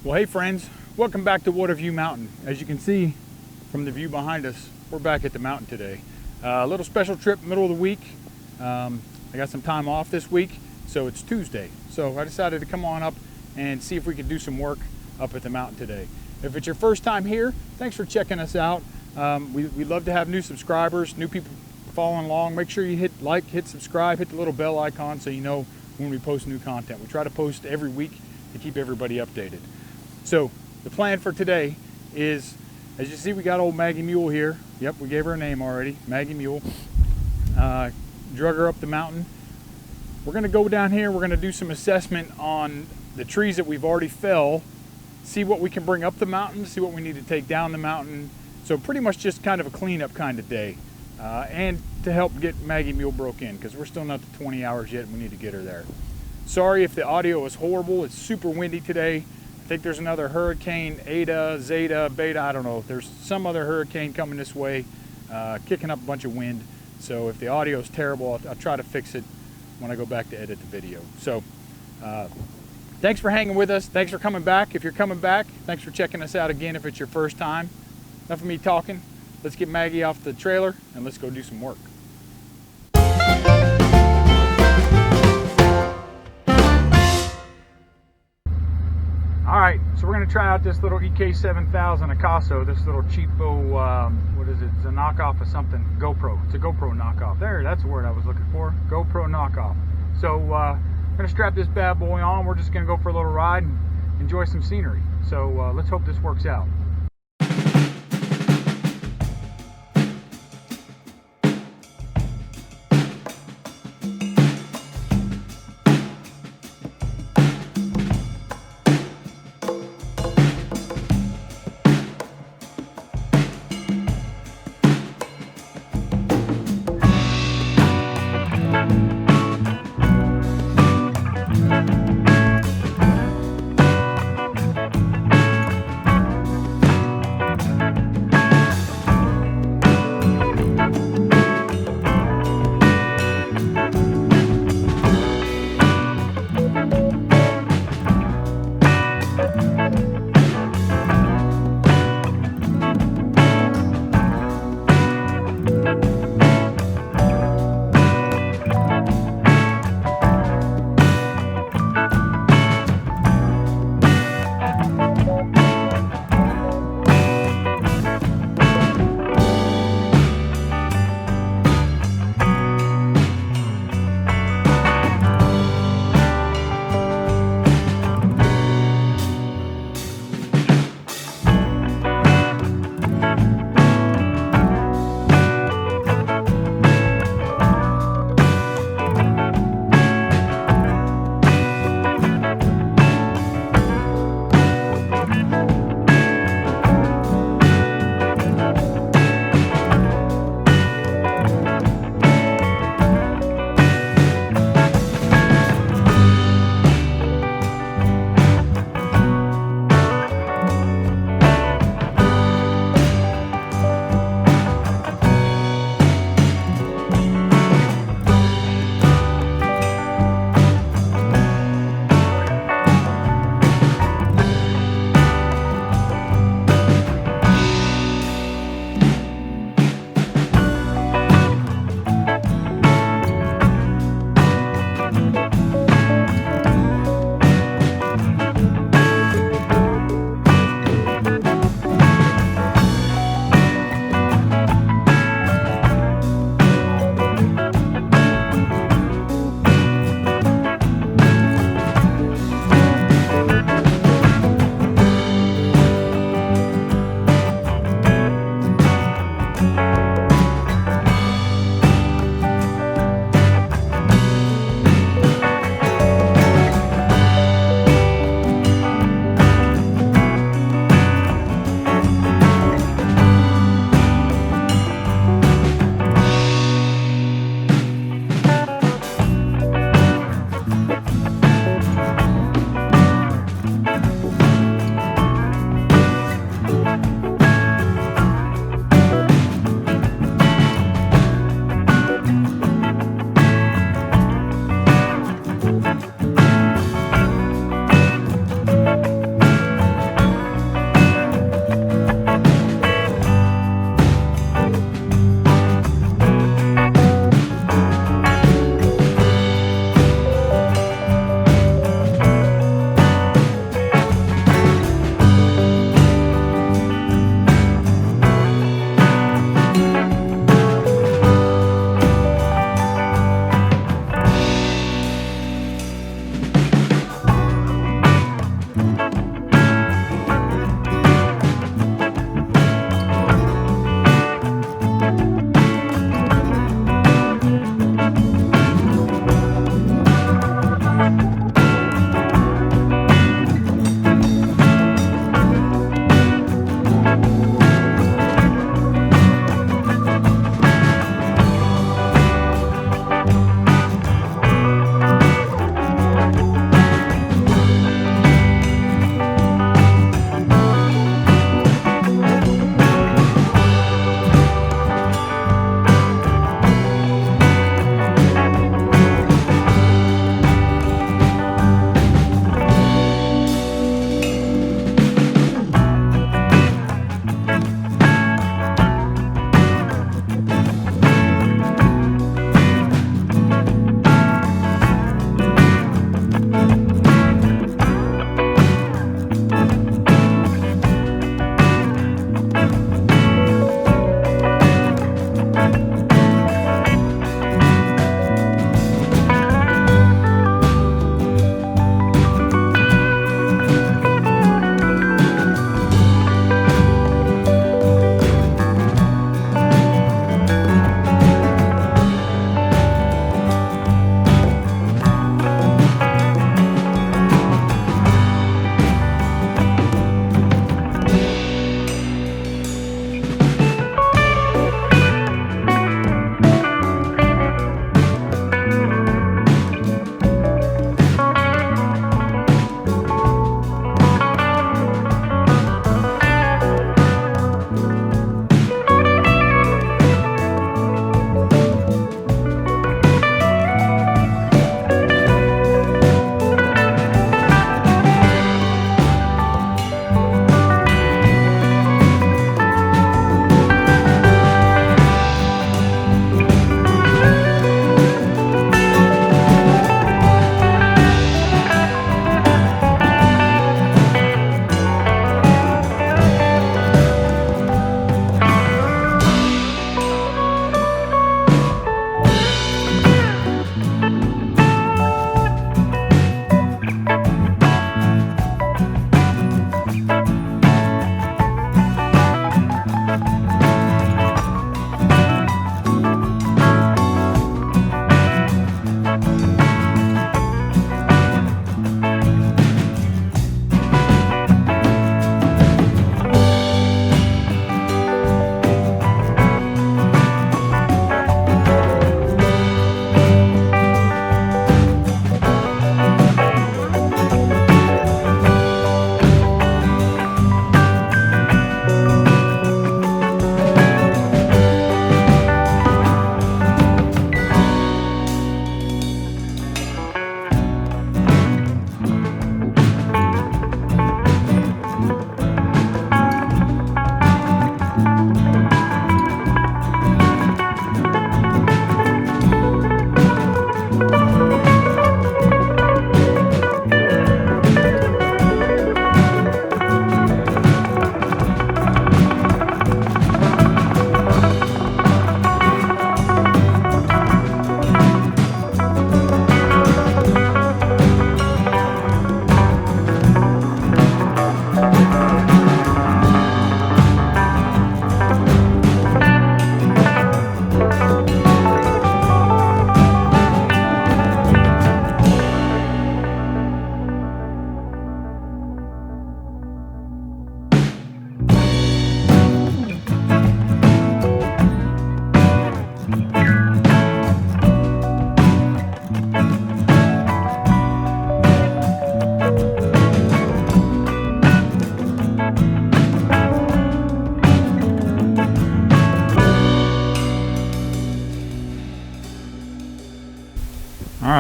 Well, hey friends, welcome back to Watavue Mountain. As you can see from the view behind us, we're back at the mountain today. A little special trip, middle of the week. I got some time off this week, so it's Tuesday. So I decided to come on up and see if we could do some work up at the mountain today. If it's your first time here, thanks for checking us out. We love to have new subscribers, new people following along. Make sure you hit like, hit subscribe, hit the little bell icon so you know when we post new content. We try to post every week to keep everybody updated. So the plan for today is, as you see, we got old Maggie Mule here. Yep, we gave her a name already, Maggie Mule. Drug her up the mountain. We're gonna go down here, we're gonna do some assessment on the trees that we've already felled, see what we can bring up the mountain, see what we need to take down the mountain. So pretty much just kind of a cleanup kind of day. And to help get Maggie Mule broke in, because we're still not to 20 hours yet and we need to get her there. Sorry if the audio is horrible, it's super windy today. I think there's another hurricane, Eta, Zeta, Beta, I don't know. There's some other hurricane coming this way, kicking up a bunch of wind. So if the audio is terrible, I'll try to fix it when I go back to edit the video. So thanks for hanging with us. Thanks for coming back. If you're coming back, thanks for checking us out again if it's your first time. Enough of me talking. Let's get Maggie off the trailer and let's go do some work. All right, so we're gonna try out this little EK7000 Akaso, this little cheapo, what is it? It's a knockoff of something, GoPro. It's a GoPro knockoff. There, that's the word I was looking for, GoPro knockoff. So I'm gonna strap this bad boy on. We're just gonna go for a little ride and enjoy some scenery. So let's hope this works out.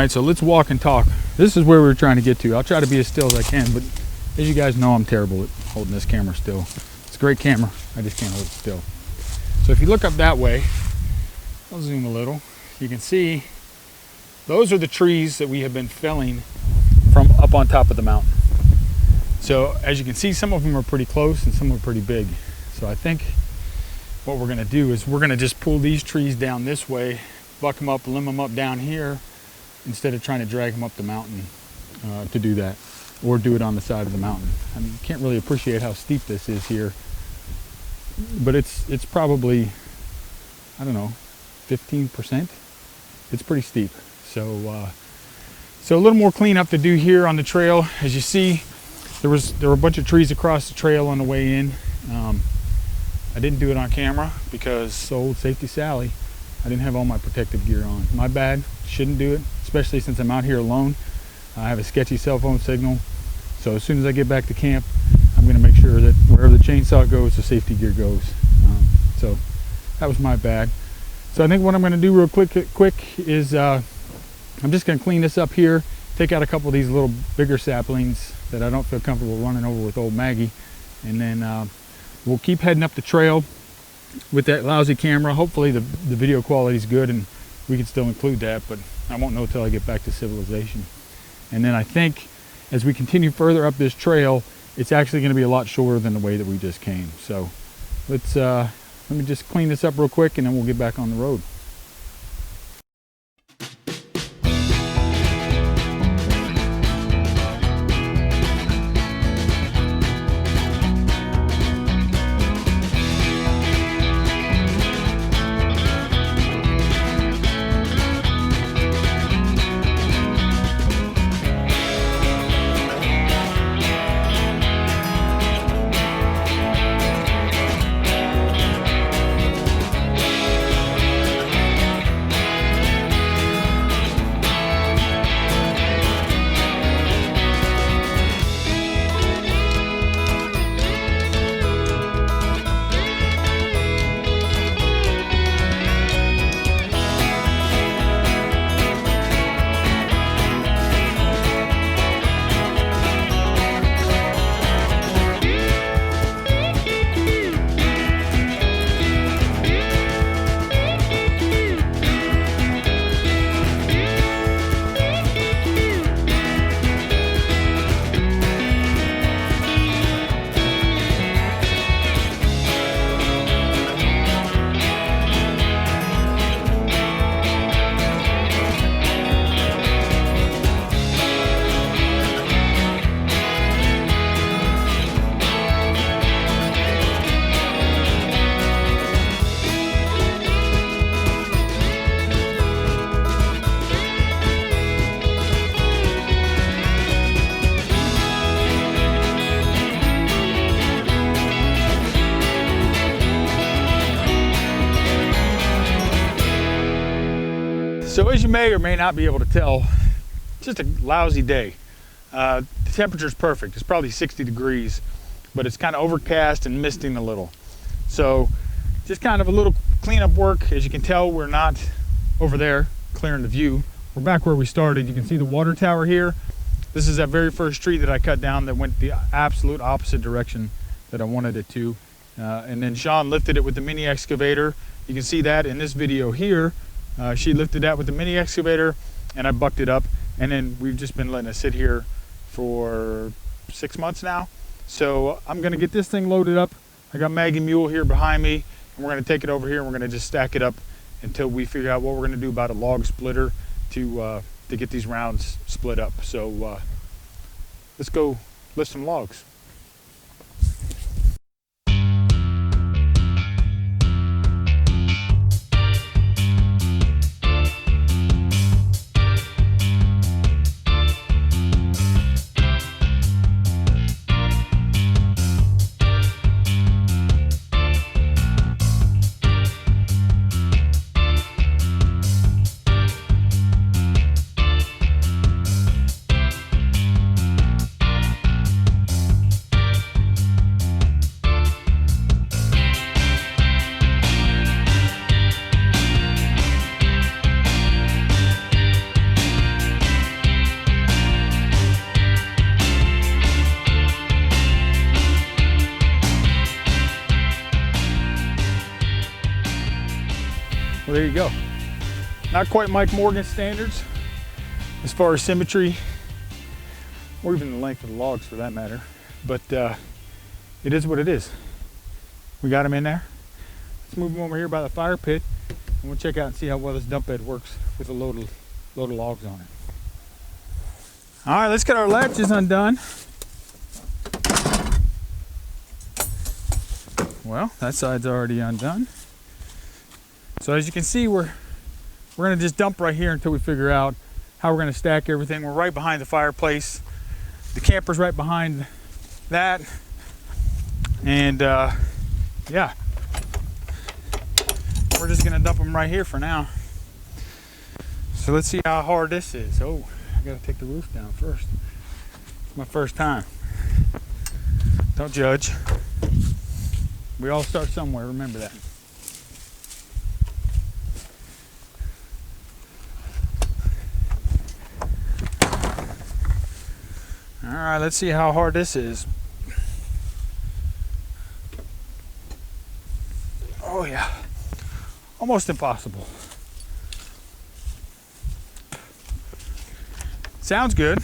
right, so let's walk and talk. This is where we're trying to get to. I'll try to be as still as I can, but as you guys know, I'm terrible at holding this camera still. It's a great camera, I just can't hold it still. So if you look up that way, I'll zoom a little, you can see those are the trees that we have been felling from up on top of the mountain. So as you can see, some of them are pretty close and some are pretty big. So I think what we're gonna do is we're gonna just pull these trees down this way, buck them up, limb them up down here, instead of trying to drag them up the mountain to do that, or do it on the side of the mountain. I mean, you can't really appreciate how steep this is here, but it's probably, I don't know, 15%. It's pretty steep. So a little more cleanup to do here on the trail. As you see, there were a bunch of trees across the trail on the way in. I didn't do it on camera because old Safety Sally, I didn't have all my protective gear on. My bad, shouldn't do it, especially since I'm out here alone. I have a sketchy cell phone signal. So as soon as I get back to camp, I'm gonna make sure that wherever the chainsaw goes, the safety gear goes. So that was my bad. So I think what I'm gonna do real quick is I'm just gonna clean this up here, take out a couple of these little bigger saplings that I don't feel comfortable running over with old Maggie, and then we'll keep heading up the trail with that lousy camera. Hopefully the video quality is good and we can still include that, but I won't know till I get back to civilization. And then I think as we continue further up this trail, it's actually going to be a lot shorter than the way that we just came. So let me just clean this up real quick and then we'll get back on the road. So as you may or may not be able to tell, it's just a lousy day. The temperature's perfect. It's probably 60 degrees, but it's kind of overcast and misting a little. So just kind of a little cleanup work. As you can tell, we're not over there clearing the view. We're back where we started. You can see the water tower here. This is that very first tree that I cut down that went the absolute opposite direction that I wanted it to. And then Sean lifted it with the mini excavator. You can see that in this video here. She lifted that with the mini excavator and I bucked it up, and then we've just been letting it sit here for 6 months now. So I'm gonna get this thing loaded up. I got Maggie Mule here behind me, and we're gonna take it over here and we're gonna just stack it up until we figure out what we're gonna do about a log splitter to get these rounds split up. So let's go lift some logs. Well, there you go. Not quite Mike Morgan standards as far as symmetry, or even the length of the logs for that matter, but it is what it is. We got them in there. Let's move them over here by the fire pit, and we'll check out and see how well this dump bed works with a load of logs on it. All right, let's get our latches undone. Well, that side's already undone. So as you can see, we're gonna just dump right here until we figure out how we're gonna stack everything. We're right behind the fireplace. The camper's right behind that. And yeah, we're just gonna dump them right here for now. So let's see how hard this is. Oh, I gotta take the roof down first. It's my first time. Don't judge. We all start somewhere, remember that. All right, let's see how hard this is. Oh yeah, almost impossible. Sounds good.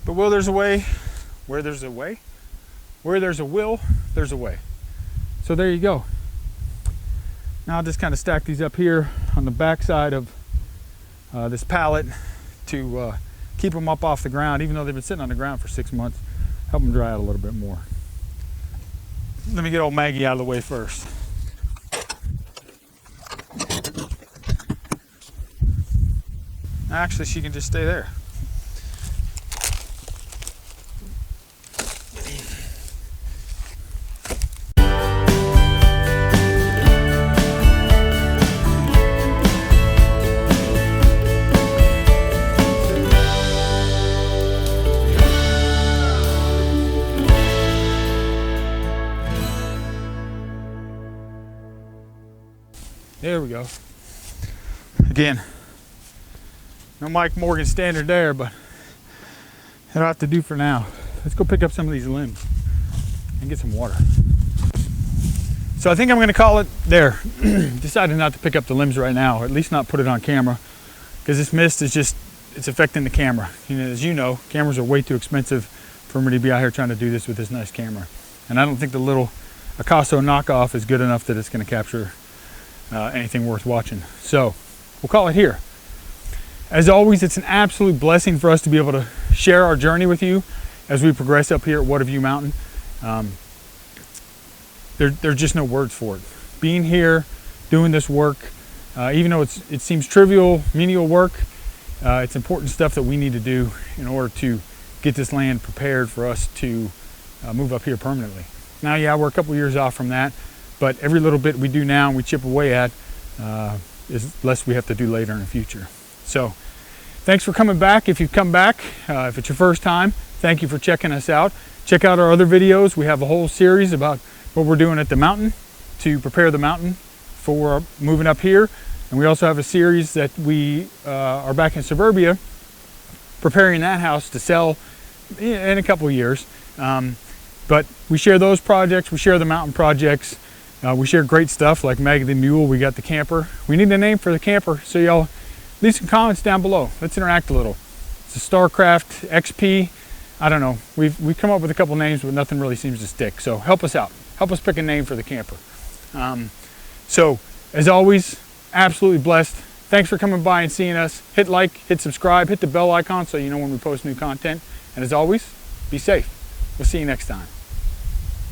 But will there's a way, where there's a way, where there's a will, there's a way. So there you go. Now I'll just kind of stack these up here on the back side of this pallet to keep them up off the ground, even though they've been sitting on the ground for 6 months. Help them dry out a little bit more. Let me get old Maggie out of the way first. Actually, she can just stay there. There we go. Again, no Mike Morgan standard there, but that'll have to do for now. Let's go pick up some of these limbs and get some water. So I think I'm going to call it there. Decided not to pick up the limbs right now, or at least not put it on camera, because this mist is just, it's affecting the camera. You know, as you know, cameras are way too expensive for me to be out here trying to do this with this nice camera. And I don't think the little Acaso knockoff is good enough that it's going to capture anything worth watching. So we'll call it here. As always, it's an absolute blessing for us to be able to share our journey with you as we progress up here at Watavue Mountain. There's just no words for it. Being here, doing this work, even though it seems trivial, menial work, it's important stuff that we need to do in order to get this land prepared for us to move up here permanently. Now, yeah, we're a couple years off from that, but every little bit we do now and we chip away at is less we have to do later in the future. So thanks for coming back. If you've come back, if it's your first time, thank you for checking us out. Check out our other videos. We have a whole series about what we're doing at the mountain to prepare the mountain for moving up here. And we also have a series that we are back in suburbia preparing that house to sell in a couple of years. But we share those projects, we share the mountain projects. We share great stuff like Maggie Mule. We got the camper. We need a name for the camper, so y'all leave some comments down below. Let's interact a little. It's a StarCraft XP. I don't know. We've come up with a couple names, but nothing really seems to stick. So help us out. Help us pick a name for the camper. So as always, absolutely blessed. Thanks for coming by and seeing us. Hit like, hit subscribe, hit the bell icon so you know when we post new content. And as always, be safe. We'll see you next time.